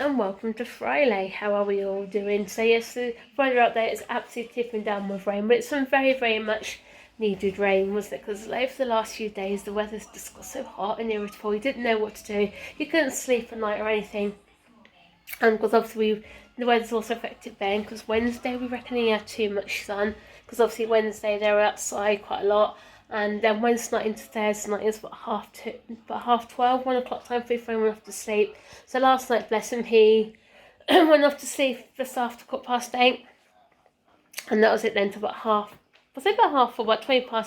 and welcome to Friday. How are we all doing? So yes, the weather out there is absolutely tipping down with rain, but it's some very much needed rain, wasn't it? Because over the last few days the weather's just got so hot and irritable. You didn't know what to do. You couldn't sleep at night or anything. And because obviously the weather's also affected Ben, because Wednesday we reckon he had too much sun, because obviously Wednesday they were outside quite a lot. And then Wednesday night into Thursday night is about half 12, 1 o'clock time for everyone went off to sleep. So last night, bless him, he went off to sleep just after 8:15, and that was it then to about about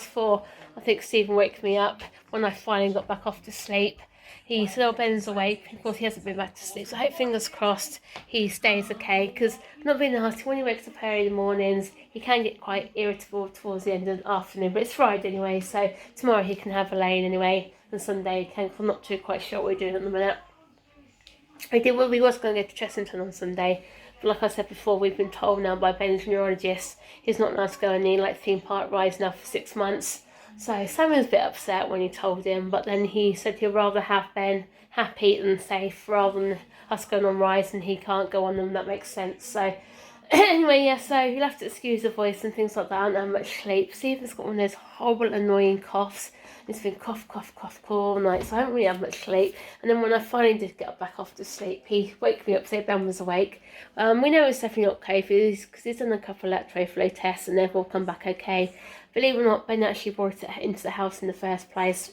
4, I think Stephen woke me up when I finally got back off to sleep. He said, oh, Ben's awake. Of course, he hasn't been back to sleep. So I hope, fingers crossed, he stays okay. Because not being nasty, when he wakes up early in the mornings, he can get quite irritable towards the end of the afternoon. But it's Friday anyway, so tomorrow he can have a lane anyway. And Sunday he can. I'm not too quite sure what we're doing at the minute. We was going to go to Chessington on Sunday. But like I said before, we've been told now by Ben's neurologist, he's not allowed to go any theme park rides now for 6 months. So Simon was a bit upset when he told him, but then he said he'd rather have Ben happy and safe rather than us going on rides and he can't go on them. That makes sense. So anyway, yeah, so you'll have to excuse the voice and things like that. I don't have much sleep. Stephen's got one of those horrible annoying coughs. It's been cough all night, so I haven't really had much sleep. And then when I finally did get back off to sleep, he woke me up to say Ben was awake. We know it's definitely not COVID because he's done a couple of electroflow tests and they've all come back okay. Believe it or not, Ben actually brought it into the house in the first place.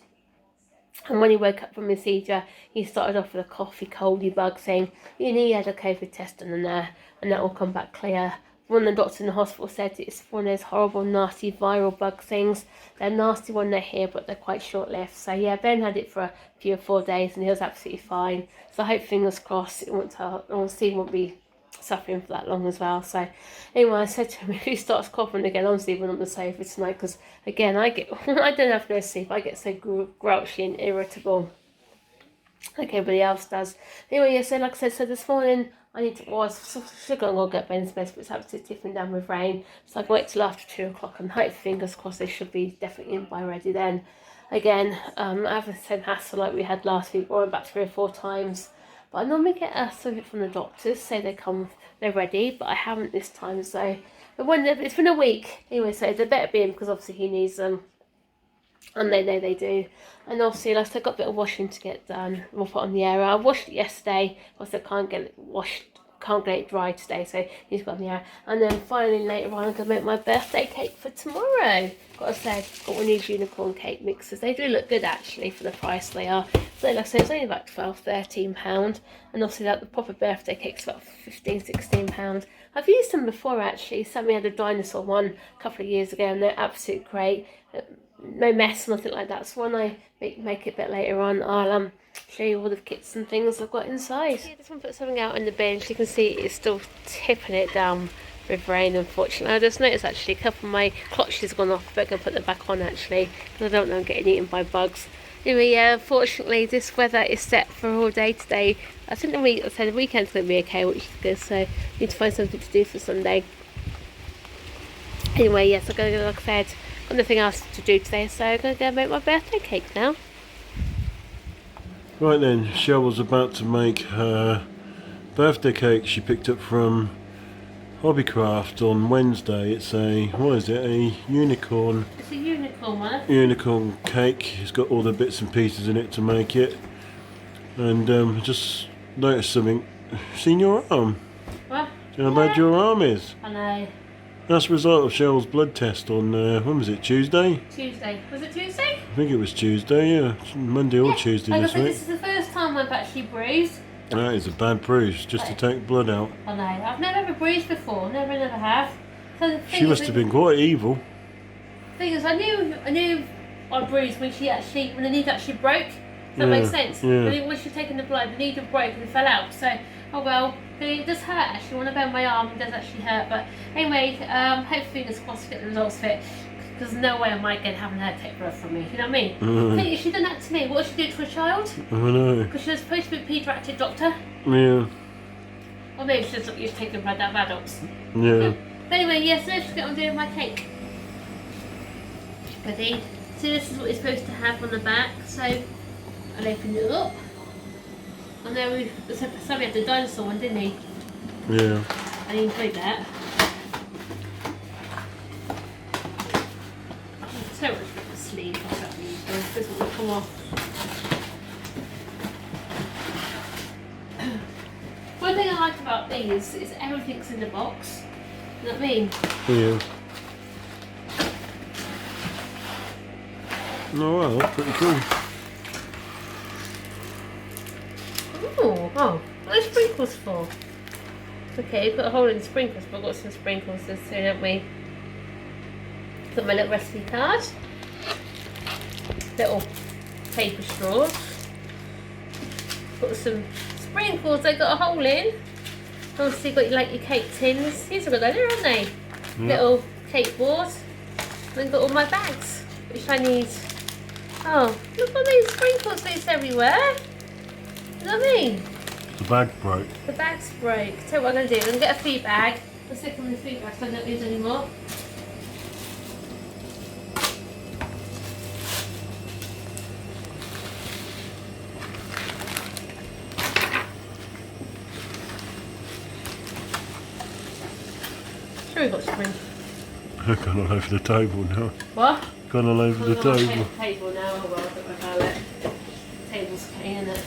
And when he woke up from his seizure, he started off with a coughy, coldy bug thing. He had a COVID test done in there, and that will come back clear. One of the doctors in the hospital said it's one of those horrible, nasty viral bug things. They're nasty when they're here, but they're quite short-lived. So yeah, Ben had it for a few or 4 days, and he was absolutely fine. So I hope, fingers crossed, Steve won't be suffering for that long as well. So anyway, I said to him, if he starts coughing again, I'm sleeping on the sofa tonight, because again, I don't have no sleep. I get so grouchy and irritable, like everybody else does. Anyway, yeah, so like I said, so this morning I was going to go get Ben's bed, but it's absolutely tipping down with rain, so I can wait till after 2 o'clock and hope, fingers crossed, they should be definitely in by ready then. Again, I haven't the same hassle like we had last week, or about 3 or 4 times. But I normally get a something from the doctors, say they're ready, but I haven't this time. So it's been a week anyway, so they better be in because obviously he needs them, and they know they do. And obviously, like I said, I've got a bit of washing to get done. We'll put on the air. I washed it yesterday, but I can't get it washed. Can't get it dry today, so he's got the air. And then finally later on, I'm gonna make my birthday cake for tomorrow. Gotta say, got one of these unicorn cake mixers. They do look good actually for the price they are. So like I said, it's only about £12–13, and obviously like the proper birthday cake's about £15–16. I've used them before actually. Sammy had a dinosaur one a couple of years ago, and they're absolutely great. No mess, nothing like that. So when I make it a bit later on, I'll show you all the kits and things I've got inside. Yeah, just want to put something out in the bin. You can see it's still tipping it down with rain, unfortunately. I just noticed actually a couple of my clutches have gone off, but I'm going to put them back on actually, because I don't know I'm getting eaten by bugs. Anyway, yeah, unfortunately this weather is set for all day today. I think the weekend's going to be okay, which is good, so I need to find something to do for Sunday. Anyway, yes, I'm going to, like I said, got nothing else to do today, so I'm going to go make my birthday cake now. Right then, Cheryl's about to make her birthday cake she picked up from Hobbycraft on Wednesday. It's a, what is it, a unicorn? It's a unicorn one. Unicorn cake. It's got all the bits and pieces in it to make it. And just noticed something. Seen your arm? What? Do you know how bad your arm is? I know. That's the result of Cheryl's blood test on, when was it, Tuesday? Tuesday. Was it Tuesday? I think it was Tuesday, yeah. Monday or Tuesday this week. This is the first time I've actually bruised. That is a bad bruise, just to take blood out. I know. I've never ever bruised before. Never have. So She must have been quite evil. The thing is, I knew I bruised when the needle actually broke. Does that make sense? Yeah. When she'd taken the blood, the needle broke and it fell out. So, oh well. But it does hurt actually. When I bend my arm, it does actually hurt. But anyway, hopefully fingers crossed to get the results of it. Because no way am I again having her take blood from me. You know what I mean? I think if she'd done that to me, what would she do to a child? I know. Because she was supposed to be a paediatric doctor. Yeah. Or maybe she's not used to taking blood out of adults. Yeah. But anyway, yes, let's get on doing my cake. Ready? So this is what you're supposed to have on the back. So I'll open it up. I know somebody had the dinosaur one, didn't he? Yeah. And he enjoyed that. So much for the sleeve. I don't need those. This will come off. One thing I like about these is everything's in the box. You know what I mean? Yeah. Oh wow, that's pretty cool. Ooh, oh, what are the sprinkles for? Okay, you've got a hole in the sprinkles, but I've got some sprinkles this soon, haven't we? Got my little recipe card. Little paper straws. Got some sprinkles they got a hole in. Obviously got like your cake tins. These are good, aren't they? Yeah. Little cake boards. Then got all my bags, which I need. Oh, look at these sprinkles loose everywhere. You know what I mean? The bag broke. The bag's broke. Tell you what I'm going to do. I'm going to get a food bag. I'll stick them in the food bag so I don't use anymore. Sure, we've got spring. Gone all over the table now. What? Gone all over the table. Table now. Oh well, don't worry about it. Table's clean, isn't it?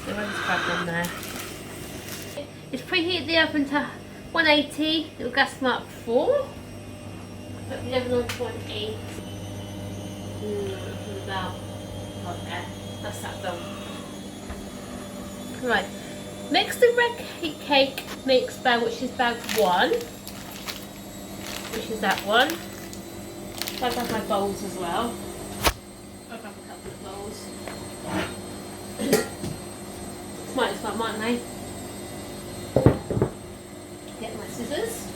So I'll just grab them there. It's preheat the oven to 180. It'll gas mark 4. Put the oven on to 180. About there. That's that done. Right. Mix the red cake mix bag, which is bag 1. Which is that one. I'll grab my bowls as well. I'll grab a couple of bowls. Might as well, mightn't I? Get my scissors.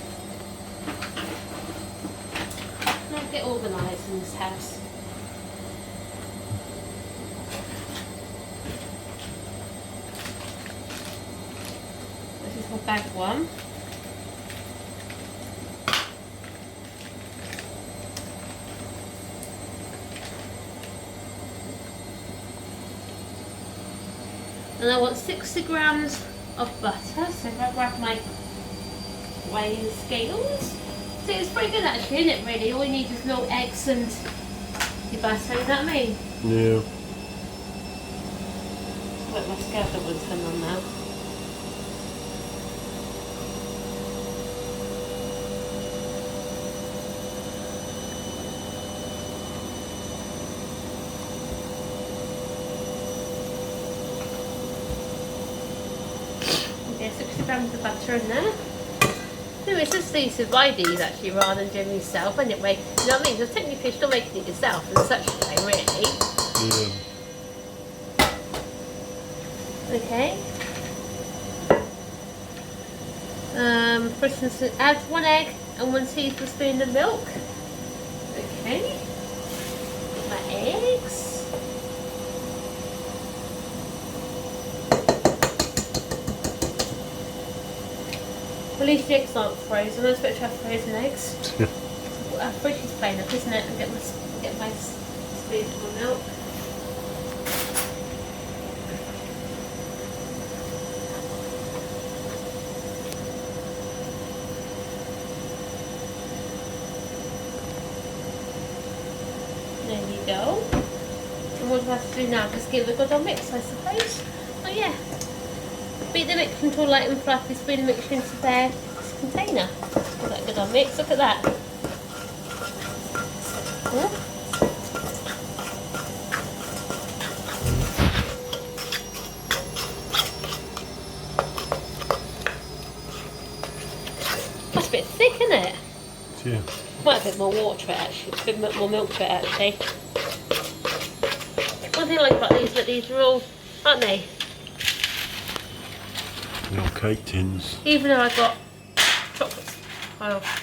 I'll get organised in this house. This is my bag 1. And I want 60 grams of butter, so if I grab my weighing scales. So it's pretty good actually, isn't it really? All you need is little eggs and your butter, you know what I mean? Yeah. Wait, my scale don't want to turn on now. Okay, 60 grams of butter in there. No, it's just easy to buy these actually rather than doing yourself anyway. You know what I mean? Because technically you're still making it yourself in such a way, really. Yeah. Okay. For instance, add 1 egg and 1 teaspoon of milk. Okay. Put my eggs. Well, at least the eggs aren't frozen. I was supposed to have frozen eggs. Our fridge is plain up, isn't it? And get my spoonful of milk. There you go. And what do I have to do now? Just give it a good old mix, I suppose. Oh yeah. Beat the mix until light and fluffy. Spoon the mixture into their container. Give that a good old mix. Look at that. Oh. That's a bit thick, isn't it? Yeah. Might a bit more water to it actually. A bit more milk to it actually. One thing I like about these, but these are all, aren't they? Little cake tins. Even though I've got chocolate,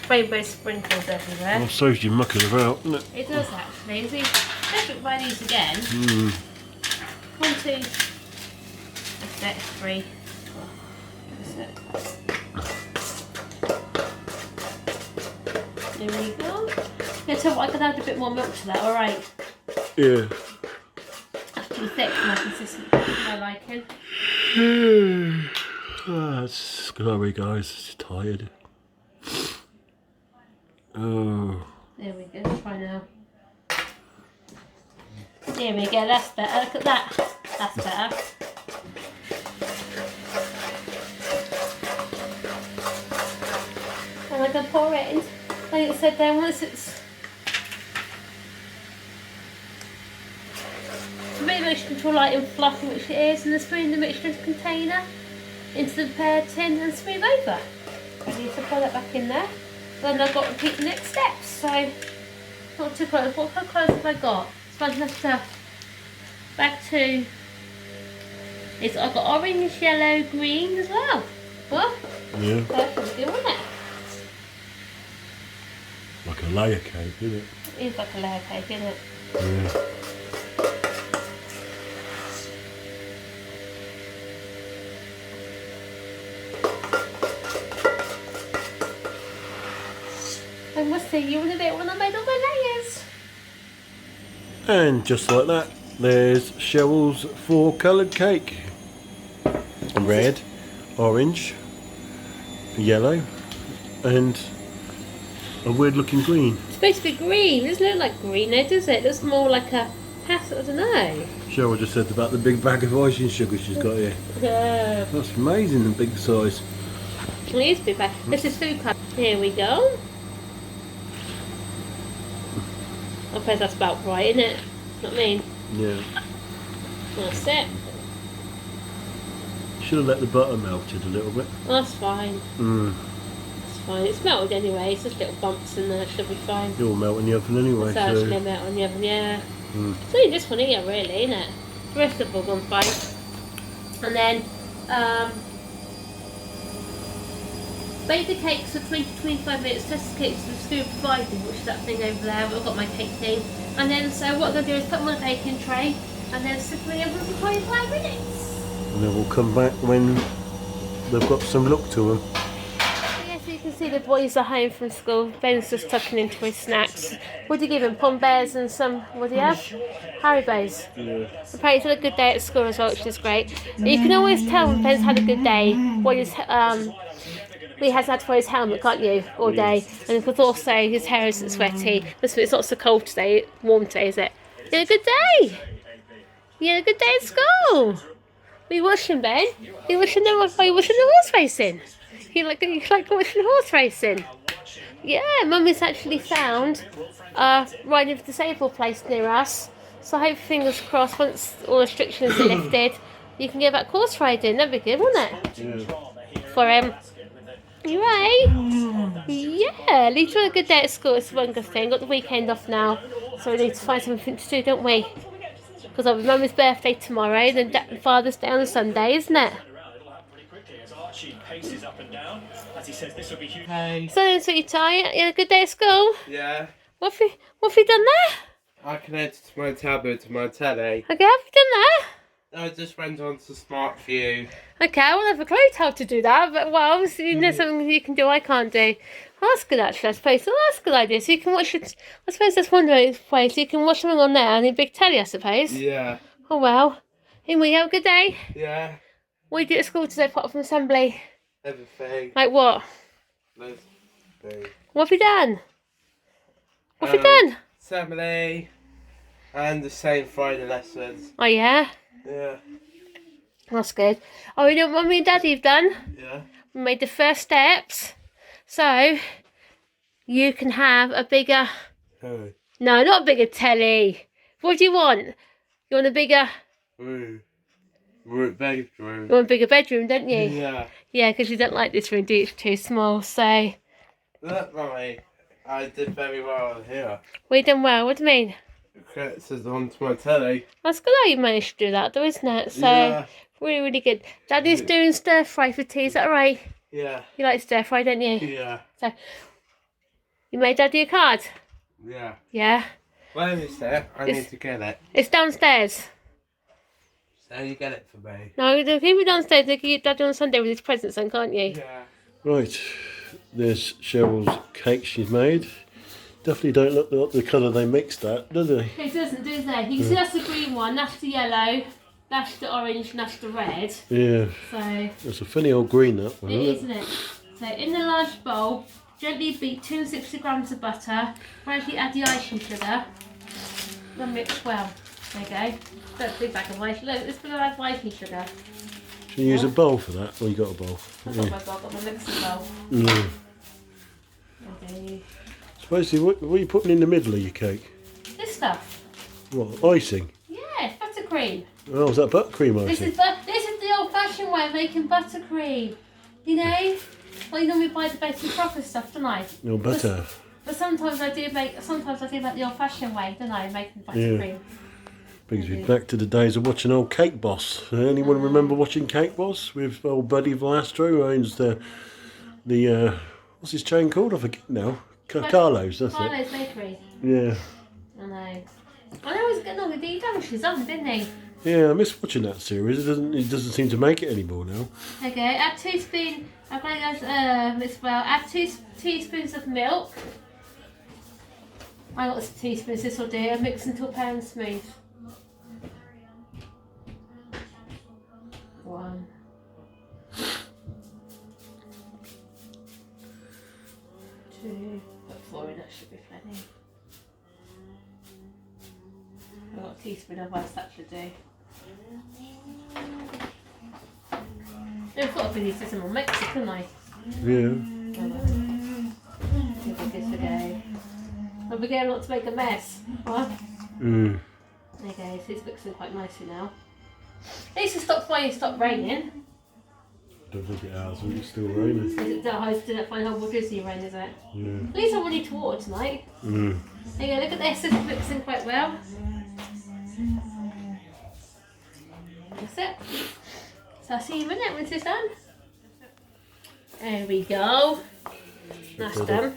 rainbow sprinkles everywhere. Well, saves you mucking about, doesn't it? It does actually. See, let's buy these again. 1, 2, that's it, 3. That's it. There we go. Yeah, so I could add a bit more milk to that, alright? Yeah. That's too thick for my consistency, my liking. Sorry guys, it's tired. Oh. There we go, try now. There we go, that's better. Look at that. That's better. And I can pour it in. Like I said then, once it's pretty much control light and fluffy, which it is, and then spoon the mixture container into the prepared tin and smooth over. Ready to pour that back in there. Then I've got to repeat the next steps. So, not too close. What kind of colours have I got? So I've left back to. I've got orange, yellow, green as well. What? Yeah. That's pretty good, wasn't it? Like a layer cake, isn't it? It is like a layer cake, isn't it? Yeah. I must say, you want to do it when I made all my layers. And just like that, there's Cheryl's 4-coloured cake. Red, orange, yellow, and a weird looking green. It's supposed to be green. It doesn't look like green though, does it? It looks more like a pastel, I don't know. Cheryl just said about the big bag of icing sugar she's got here. Yeah. That's amazing, the big size. It is a bit bad. This is food colour. Here we go. I suppose that's about right, isn't it? You know what I mean? Yeah. That's it. Should have let the butter melted a little bit. Oh, that's fine. Mm. That's fine. It's melted anyway. It's just little bumps in there. It should be fine. It'll melt in the oven anyway. It's actually melt on the oven, yeah. It's only this one here, really, isn't it? The rest of them are gone fine. And then, bake the cakes for 20 to 25 minutes. Test the cakes with food provided, which is that thing over there. I've got my cake thing. And then, so what I'm going to do is put them on a baking tray and then stick them in the oven for 25 minutes. And then we'll come back when they've got some look to them. Yes, you can see the boys are home from school. Ben's just tucking into his snacks. What do you give him? Pom bears and some, what do you have? Haribos. Yeah. Apparently he's had a good day at school as well, which is great. You can always tell when Ben's had a good day when he has had to wear his helmet, can't you, all day? And because also his hair isn't sweaty. It's not so cold today, warm today, is it? You had a good day. You had a good day at school. Are you watching, Ben? Are you watching the horse racing? You like watching horse racing? Yeah, Mummy's actually found a riding for disabled place near us. So I hope, fingers crossed, once all restrictions are lifted, you can go back horse riding. That'd be good, wouldn't it? Yeah. For you right? Yeah, at least you had a good day at school. It's one good thing. Got the weekend off now, so we need to find something to do, don't we? Because I'll be Mummy's birthday tomorrow, then Father's Day on a Sunday, isn't it? Hey. So then, sweetie Ty, you had a good day at school? Yeah. What have you done there? I connected my tablet to my telly. Okay, have you done that? I just went on to SmartView. Okay, I won't have a clue how to do that, but well, obviously there's something you can do I can't do. Well, that's good actually, I suppose. So that's a good idea. So you can watch it. I suppose that's one way. So you can watch something on there and a big telly, I suppose. Yeah. Oh well. Anyway, you have a good day. Yeah. What did you do at school today apart from assembly? Everything. Like what? Everything. What have you done? What have you done? Assembly. And the same Friday lessons. Oh yeah? Yeah. That's good. Oh, you know what Mummy and Daddy have done? Yeah. We made the first steps. So, you can have a bigger... Hey. No, not a bigger telly. What do you want? You want a bigger... Room. Bedroom. You want a bigger bedroom, don't you? Yeah. Yeah, because you don't like this room, do you? It's too small, so... Look, Mummy. I did very well here. Well, you done well. What do you mean? Connected onto my telly. That's good how you managed to do that, though, isn't it? So, Yeah. really, really good. Daddy's doing stir-fry for tea, is that right? Yeah. You like stir-fry, don't you? Yeah. So, you made Daddy a card? Yeah. Yeah. Where is it? I need to get it. It's downstairs. So you get it for me. No, they'll keep it downstairs. They'll give Daddy on Sunday with his presents then, can't you? Yeah. Right, there's Cheryl's cake she's made. Definitely don't look like the colour they mixed that, do they? It doesn't, does it? You can see that's the green one, that's the yellow. That's the orange and that's the red. Yeah. So It's a funny old green, that one, isn't it? So in the large bowl, gently beat 260 grams of butter, gradually add the icing sugar, then mix well. There you go. That's a big bag of icing. Look, it's going to add icing sugar. Can you use a bowl for that? Well, you got a bowl. I've got my bowl, I've got my mixing bowl. Mm. Okay. Supposedly, what are you putting in the middle of your cake? This stuff. What, icing? Yeah, buttercream. Oh, is that buttercream This icing? is the old-fashioned way of making buttercream. You know? Well, you normally buy the basic proper stuff, don't I? No butter. But sometimes I do make the old-fashioned way, don't I? Making buttercream. Brings me back to the days of watching old Cake Boss. Anyone remember watching Cake Boss with old Buddy Velastro, who owns the what's his chain called? I forget now. Carlo's, that's Carlo's Bakery. it. Yeah. I know. I know he was getting all the details on, didn't he? Yeah, I miss watching that series. It doesn't seem to make it anymore now. Okay, add 2 spoons. I'm going to as well. Add 2 teaspoons of milk. I got some teaspoons. This will do. And mix until pan smooth. 1. 2. Put 4 in. That should be plenty. I've got a teaspoon of ice. That should do. I thought I'd been some more mix, couldn't I? Yeah. This today. But we're going not to make a mess. What? Mm. Okay, so it's mixing quite nicely now. At least it stopped when it stopped raining. Don't think it has, but it's still raining. Is it that didn't find horrible Disney rain, is it? Yeah. At least I'm ready to water tonight. Mm. There you go, look at this, it's mixing quite well. That's it. So I'll see you in a minute once it's done. There we go. That's done.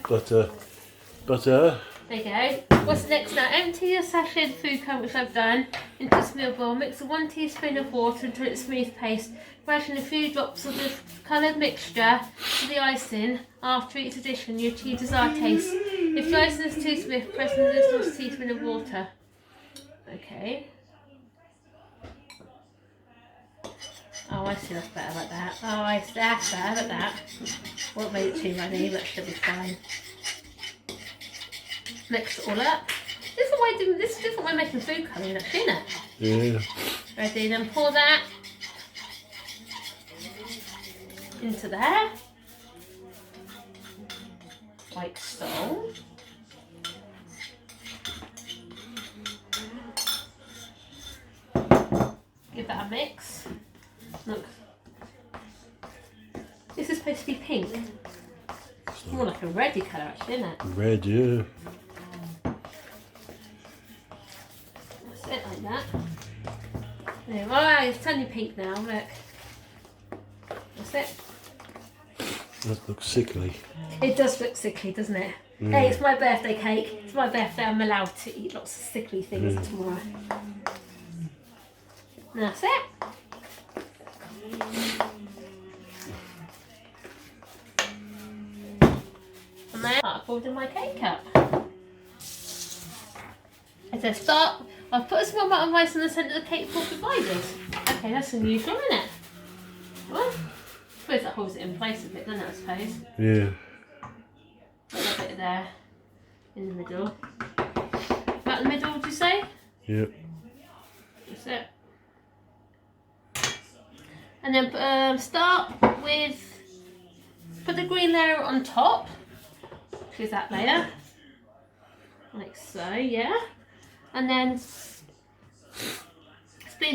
Butter. There you go. What's next now? Empty your sachet of food colour, which I've done, into a small bowl. Mix 1 teaspoon of water until it's smooth paste. Ration a few drops of the coloured mixture to the icing. After each addition, you achieve desired taste. If the icing is too smooth, press an additional teaspoon of water. Okay. Oh, I see, that's better like that. Oh, I see, that's better like that. Won't make it too runny, that should be fine. Mix it all up. This is a different way of making food colouring, actually, isn't it? Yeah. Ready, then pour that into there, like so. Give that a mix. Look, this is supposed to be pink. It's more like a reddy colour, actually, isn't it? Red, yeah. That's it, like that. There, right, it's turning pink now. Look, that's it. That looks sickly. It does look sickly, doesn't it? Hey, it's my birthday cake. It's my birthday. I'm allowed to eat lots of sickly things tomorrow. And that's it. And then I poured in my cake up. As I start, I've put a small amount of ice in the centre of the cake for divided. Okay, that's unusual, isn't it? Well, I suppose that holds it in place a bit, doesn't it, I suppose? Yeah. Put that bit there, in the middle. About the middle, would you say? Yeah. That's it. And then start with, put the green layer on top, which is that layer, like so, yeah. And then spoon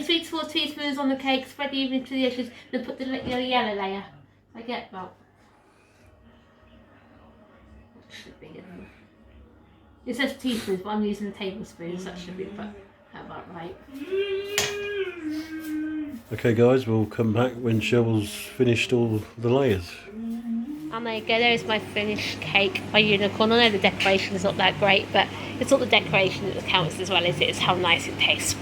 3 to 4 teaspoons on the cake, spread evenly to the edges, then put the yellow layer. I get about, should be, it says teaspoons, but I'm using tablespoons, so that should be about right. Okay guys, we'll come back when Cheryl's finished all the layers. And there you go, there's my finished cake by Unicorn. I know the decoration is not that great, but it's not the decoration that counts as well as it is how nice it tastes.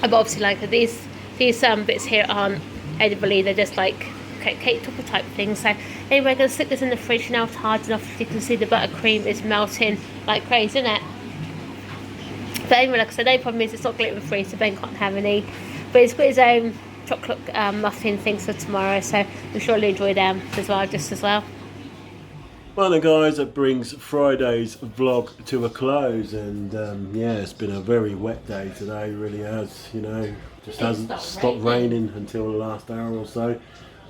But obviously, like these bits here aren't edible, they're just like cake topper type things. So anyway, I'm going to stick this in the fridge now. It's hard enough. You can see the buttercream is melting like crazy, isn't it? But anyway, like I said, the only problem is it's not gluten free, so Ben can't have any. But he's got his own chocolate muffin things for tomorrow, so I'm sure he'll enjoy them as well, just as well. Well then guys, that brings Friday's vlog to a close, and yeah, it's been a very wet day today, really has, you know, just hasn't stopped raining until the last hour or so.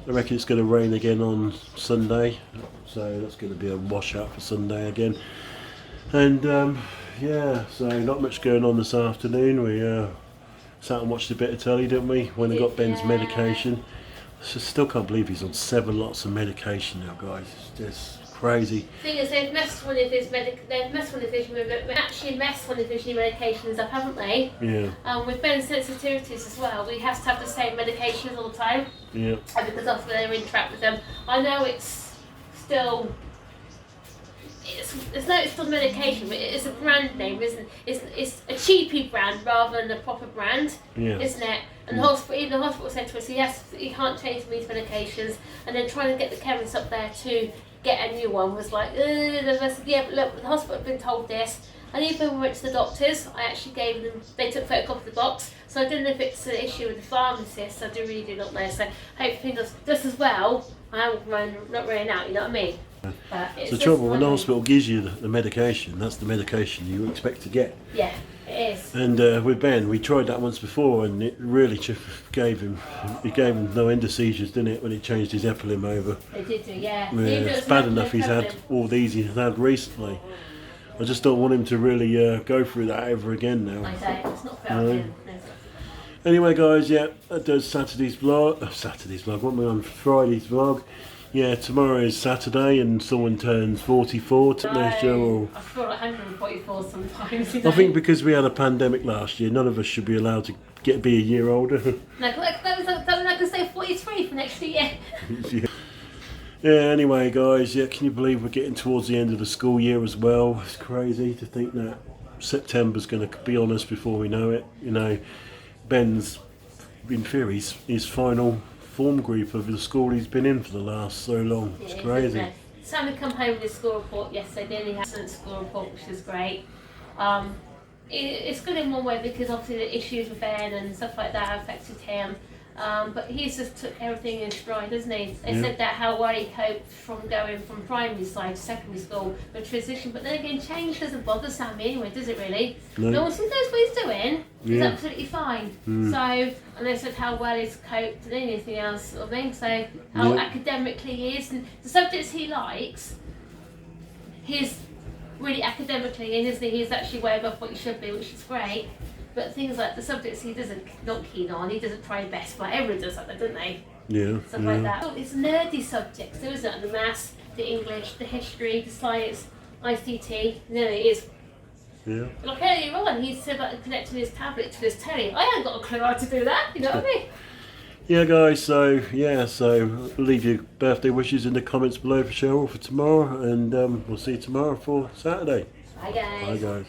I reckon it's going to rain again on Sunday, so that's going to be a washout for Sunday again. And yeah, so not much going on this afternoon. We sat and watched a bit of telly, didn't we, when I got Ben's medication. I still can't believe he's on 7 lots of medication now, guys. It's just crazy. The thing is, they've messed one of his actually messed one of his new medications up, haven't they? Yeah. With Ben's sensitivities as well, we have to have the same medications all the time. Yeah. Because often they're interact with them. I know it's still. It's still medication, but it's a brand name, isn't it? It's a cheapy brand rather than a proper brand, isn't it? And even the hospital said to us, he can't change these medications, and then trying to get the chemist up there to get a new one was like, yeah, but look, the hospital had been told this. And even when we went to the doctors, I actually gave them, they took a photocopy of the box, so I don't know if it's an issue with the pharmacist, I really do not know, so hopefully just as well, I am not running out, you know what I mean? It's the trouble, when the hospital gives you the medication, that's the medication you expect to get. Yeah, it is. And with Ben, we tried that once before, and it really gave him no end of seizures, didn't it, when he changed his Epilim over. They did do, yeah. It's bad enough he's had all these he's had recently. I just don't want him to really go through that ever again now. I say, it's not fair on him. Anyway guys, yeah, that does Saturday's vlog, what am I on, Friday's vlog. Yeah, tomorrow is Saturday and someone turns 44 to Cheryl. I feel like 144 sometimes. I think because we had a pandemic last year, none of us should be allowed to be a year older. Like I could say 43 for next year. Yeah, anyway guys, yeah, can you believe we're getting towards the end of the school year as well? It's crazy to think that September's going to be on us before we know it. You know, Ben's, in theory, his final form group of the school he's been in for the last so long. It's crazy. Sammy come home with his school report yesterday, and he had a school report, which is great. It's good in one way because obviously the issues with Ben and stuff like that affected him. But he's just took everything in stride, hasn't he? They said that how well he coped from going from primary side to secondary school with transition, but then again, change doesn't bother Sammy anyway, does it really? No one knows what he's doing. He's absolutely fine. So, and they said how well he's coped and anything else, sort of thing. So, how academically he is, and the subjects he likes, he's really academically in, isn't he? He's actually way above what he should be, which is great. But things like the subjects he not keen on, he doesn't try best, but everyone does that, don't they? Yeah. Stuff like that. It's nerdy subjects, there isn't it? The maths, the English, the history, the science, ICT. No, it is. Yeah. Like earlier on, he said about connecting his tablet to his telly. I haven't got a clue how to do that. You know what I mean? Yeah, guys. So leave your birthday wishes in the comments below for Cheryl for tomorrow, and we'll see you tomorrow for Saturday. Bye, guys. Bye, guys.